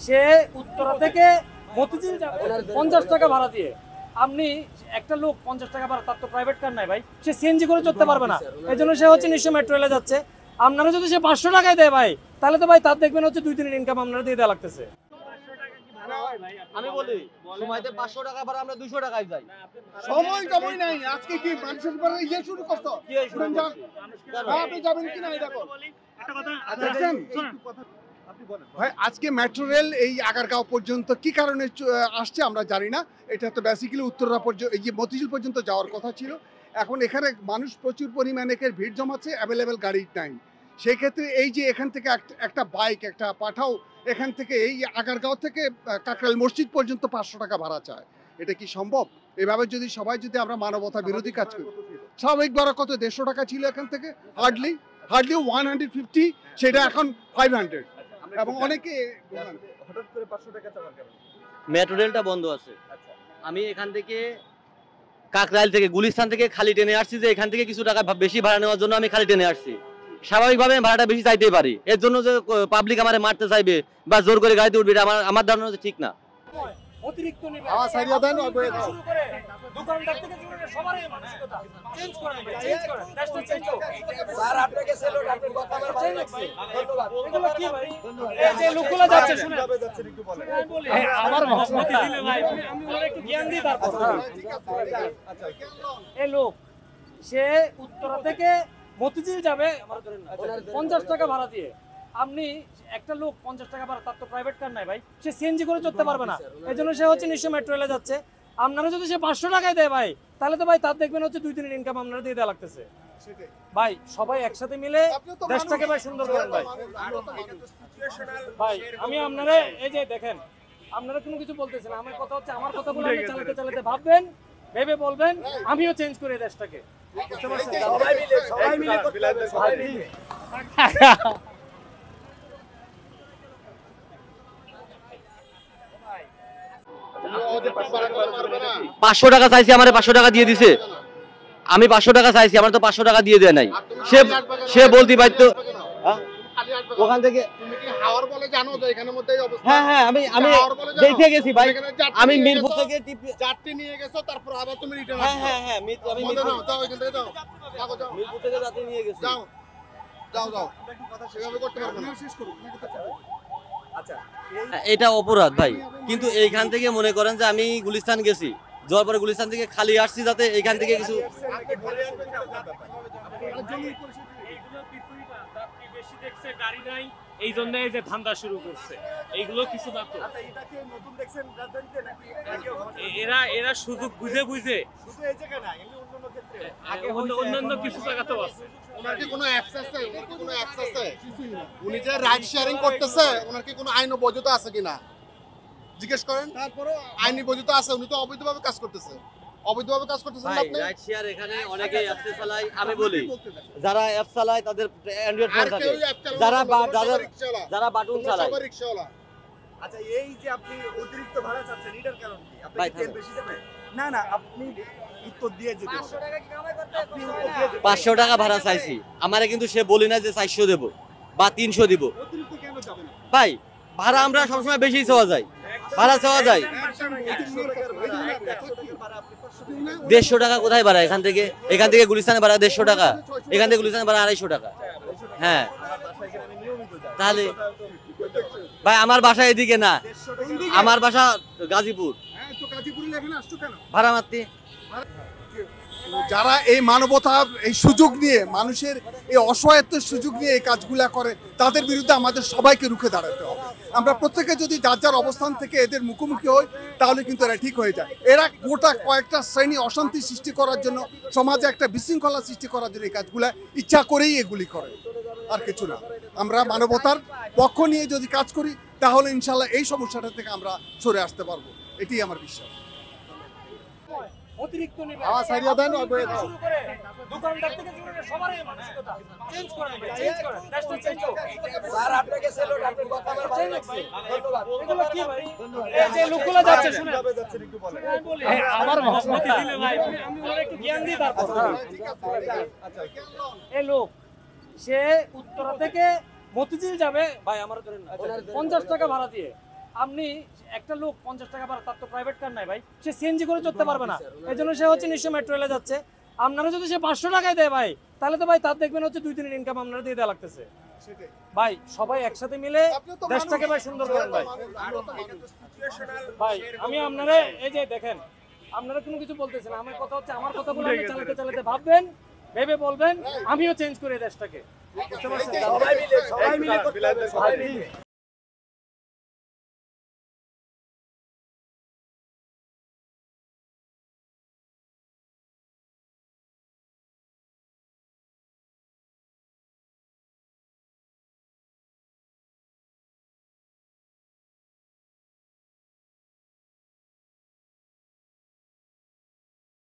সে উত্তরা থেকে মতিঝিল যাবে 50 টাকা ভাড়া দিয়ে। আপনি একটা লোক 50 টাকা ভাড়া, তার তো প্রাইভেট কার নাই ভাই, সে সিএনজি করে চলতে পারবে না, এই জন্য সে হচ্ছে নিশ্চয় মেট্রো রেলে যাচ্ছে। আপনারা যদি সে 500 টাকায় দেয় ভাই, তাহলে তো ভাই তার দেখবেন হচ্ছে 2-3 ইনকাম আপনারা দিয়ে দেওয়া লাগতেছে। আমি বলি সময়তে 500 টাকা ভাড়া আমরা 200 টাকায় যাই। সময় নাই। আজকে কি মানুষের উপরে ইয়ে শুরু করছো? কি এই শুরু করছি? আপনি যাবেন কিনা এটা বল। একটা কথা দেখেন, আপনি বলেন ভাই, আজকে মেট্রো রেল এই আগারগাঁও পর্যন্ত কি কারণে আসছে আমরা জানি না। এটা তো বেসিক্যালি উত্তরা পর্যন্ত, এই যে মতিঝিল পর্যন্ত যাওয়ার কথা ছিল। এখন এখানে মানুষ প্রচুর পরিমাণে ভিড় জমাচ্ছে, অ্যাভেলেবেল গাড়ি নাই। সেই ক্ষেত্রে এই যে এখান থেকে একটা বাইক একটা পাঠাও, এখান থেকে এই আগারগাঁও থেকে কাকরাইল মসজিদ পর্যন্ত 500 টাকা ভাড়া চায়। এটা কি সম্ভব? এভাবে যদি সবাই আমরা মানবতা বিরোধী কাজ করি। স্বাভাবিক ভাড়া কত? 150 টাকা ছিল এখান থেকে, হার্ডলি 150, সেটা এখন 500। এবং অনেকে হঠাৎ করে 500 টাকা চাওয়ার কারণে মেট্রো রেলটা বন্ধ আছে। আমি এখান থেকে কাকরাইল থেকে গুলিস্তান থেকে খালি ট্রেনে আসছি, যে এখান থেকে কিছু টাকা বেশি ভাড়া নেওয়ার জন্য আমি খালি ট্রেনে আসছি। স্বাভাবিকভাবে ভাড়াটা বেশি চাইতেই পারি, এর জন্য যে পাবলিক আমারে মারতে চাইবে বা জোর করে গাড়িতে উঠবে, আমার ধারণা ঠিক না। অতিরিক্ত নেবে আওয়াজ ছাড়িয়ে দেন, শুরু করে দোকানদার থেকে শুরু করে সবারই মানসিকতা চেঞ্জ করেন, চেঞ্জ করেন, দেশটা চেঞ্জ করুন। স্যার আপনাকে সেলুট, আপনি কথা আমার ভালো লাগছে, ধন্যবাদ। এগুলো কি ভাই? এই যে লোকগুলো যাচ্ছে শুনে কিভাবে যাচ্ছেন একটু বলেন। আমি বলি আমার মতি দিলে ভাই, আমি ওরা একটু জ্ঞান দিই তারপর। ঠিক আছে, আচ্ছা এই লোক সে উত্তরা থেকে মতিঝিল যাবে 50 টাকা ভাড়া দিয়ে। আপনি একটা লোক 50 টাকা ভাড়া, তার তো প্রাইভেট কার নাই ভাই, সে সিএনজি করে চলতে পারবে না, এই জন্য সে হচ্ছে নিশ্চয় মেট্রো রেলে যাচ্ছে। আপনারা যদি সে 500 টাকায় দেয় ভাই, তাহলে তো ভাই তার দেখবেন হচ্ছে 2-3 ইনকাম আপনারা দিয়ে দেওয়া লাগতেছে। সেটাই ভাই সবাই একসাথে মিলে দেশটাকে ভাই সুন্দর করেন ভাই। ভাই আমি আপনারা এই যে দেখেন, আপনারা কোনো কিছু বলতেছেন, আমার কথা হচ্ছে আমার কথাগুলো আপনি চালাতে চালাতে ভাববেন, ভেবে বলবেন, আমিও চেঞ্জ করি দেশটাকে। বুঝতে পারছেন? সবাই মিলে করতে হবে, সবাই মিলে। 500 টাকা চাইছি, আমারে 500 টাকা দিয়ে দিছে। আমি 500 টাকা চাইছি, আমার তো 500 টাকা দিয়ে দেয় নাই। সে বলতে পারতো ওখান থেকে। তুমি কি হাওয়ার বলে জানো যে এখানের মধ্যেই অবস্থা? হ্যাঁ আমি দেখে গেছি ভাই, আমি মিরপুর থেকে যাত্রী নিয়ে গেছো, তারপর আবার তুমি রিটার্ন হ্যাঁ আমি যাও, এখান থেকে যাও, যাও মিরপুর থেকে যাত্রী নিয়ে গেছি। যাও যাও যাও, সেভাবে করতে পারবে না। শেষ করুন। আচ্ছা, এটা অপরাধ ভাই, কিন্তু এইখান থেকে মনে করেন যে আমি গুলিস্তান গেছি, যাওয়ার পরে গুলিস্তান থেকে খালি আসছি, যাতে এইখান থেকে কিছু বেশি দেখছে গাড়ি নাই, এই জন্য এই যে ধান্দা শুরু করছে, এইগুলো কিছু না তো। আচ্ছা, এটা কি নতুন দেখছেন রাজধানীতে নাকি এরা সুযোগ বুঝে শুধু এই জায়গায় না, এমনি অন্যান্য ক্ষেত্রে অন্যান্য কিছু জায়গাতেও আছে। ওনার কি কোনো অ্যাপস আছে? ওনার কি কোনো অ্যাপস আছে? উনি যে রাইড শেয়ারিং করতেছে, ওনার কি কোনো আইন ও বৈধতা আছে কিনা জিজ্ঞেস করেন। তারপরও আইনি বৈধতা আছে? উনি তো অবৈধভাবে কাজ করতেছে। অবৈধভাবে কাজ করতেছেন না ভাই, আপনি? রাইড শেয়ার এখানে অনেকেই অ্যাপ চালায়। আমি বলি যারা অ্যাপ চালায় তাদের অ্যান্ড্রয়েড ফোন আর থাকে, কেউ অ্যাপ চালায় না, যারা বাটন চালায়। সবাই রিকশাওয়ালা। আচ্ছা, এই যে আপনি অতিরিক্ত ভাড়া চাচ্ছেন, এটার কারণ কি? আপনি ভাই, কি তেল বেশি যাবে? না না, আপনি উত্তর দিয়ে যেতে 500 টাকা কি কামাই করতে? আপনি উত্তর দিয়ে যেতে। 500 টাকা ভাড়া চাইছি, আমারে কিন্তু সে বলি না যে 400 দেব বা 300 দিব। অতিরিক্ত কেন যাবে না? ভাই ভাড়া আমরা সবসময় বেশি চাওয়া যায়, ভাড়া চাওয়া যায়। 100 টাকার ভাড়া, 100 টাকার ভাড়া আপনি 500 টাকা। 150 টাকা কোথায় ভাড়া? এখান থেকে গুলিস্তানে ভাড়া 150 টাকা, এখান থেকে গুলিস্তানে ভাড়া 250 টাকা। হ্যাঁ, তাহলে ভাই আমার বাসা এদিকে না, আমার বাসা গাজীপুর। হ্যাঁ, তো গাজীপুরে এখানে আসছো কেন? ভাড়া মারতে যারা এই মানবতা, এই সুযোগ নিয়ে, মানুষের এই অসহায়ত্বের সুযোগ নিয়ে এই কাজগুলা করে, তাদের বিরুদ্ধে আমাদের সবাইকে রুখে দাঁড়াতে হবে। আমরা প্রত্যেকে যদি যার যার অবস্থান থেকে এদের মুখোমুখি হই, তাহলে কিন্তু এরা ঠিক হয়ে যায়। এরা গোটা কয়েকটা শ্রেণী অশান্তি সৃষ্টি করার জন্য, সমাজে একটা বিশৃঙ্খলা সৃষ্টি করার জন্য এই কাজগুলা ইচ্ছা করেই এগুলি করে, আর কিছু না। আমরা মানবতার পক্ষ নিয়ে যদি কাজ করি, তাহলে ইনশাল্লাহ এই সমস্যাটা থেকে আমরা সরে আসতে পারবো, এটি আমার বিশ্বাস। অতিরিক্ত নেবে আওয়াজ ছাড়িয়ে দেন, শুরু করে দোকানদার থেকে শুরু করে সবারই মানসিকতা চেঞ্জ করেন, চেঞ্জ করেন, দেশটা চেঞ্জ করুন। স্যার আপনাকে সেলুট, আপনি কথা আমার ভালো লাগছে, ধন্যবাদ। এগুলো কি ভাই? এই যে লোকগুলো যাচ্ছে শুনে কিভাবে যাচ্ছেন একটু বলেন। আমি বলি আমার মতি দিলে ভাই, আমি ওরা একটু জ্ঞান দিই তারপর। আচ্ছা, এই লোক সে উত্তরা থেকে মতিঝিল যাবে ভাই, আমার ধরেন 50 টাকা ভাড়া দিয়ে। আপনি একটা লোক 50 টাকা ভাড়া, তার তো প্রাইভেট কার নাই ভাই, সে সিএনজি করে চলতে পারবে না, এই জন্য সে হচ্ছে নিশ্চয় মেট্রো রেলে যাচ্ছে। আপনারা যদি সে 500 টাকায় দেয় ভাই, তাহলে তো ভাই তার দেখবেন হচ্ছে 2-3 ইনকাম আপনারা দিয়ে দেওয়া লাগতেছে সেটাই। ভাই। সবাই একসাথে মিলে আপনি তো দেশটাকে ভাই মানুষ। সুন্দর করেন ভাই। ভাই আমি আপনারা এই যে দেখেন, আপনারা কোনো কিছু বলতেছেন না, আমার কথা হচ্ছে আমার কথাগুলো আপনি চালাতে চালাতে ভাববেন, ভেবে বলবেন, আমিও চেঞ্জ করে দেশটাকে, বুঝতে পারছেন? সবাই মিলে করতে হবে, সবাই মিলে।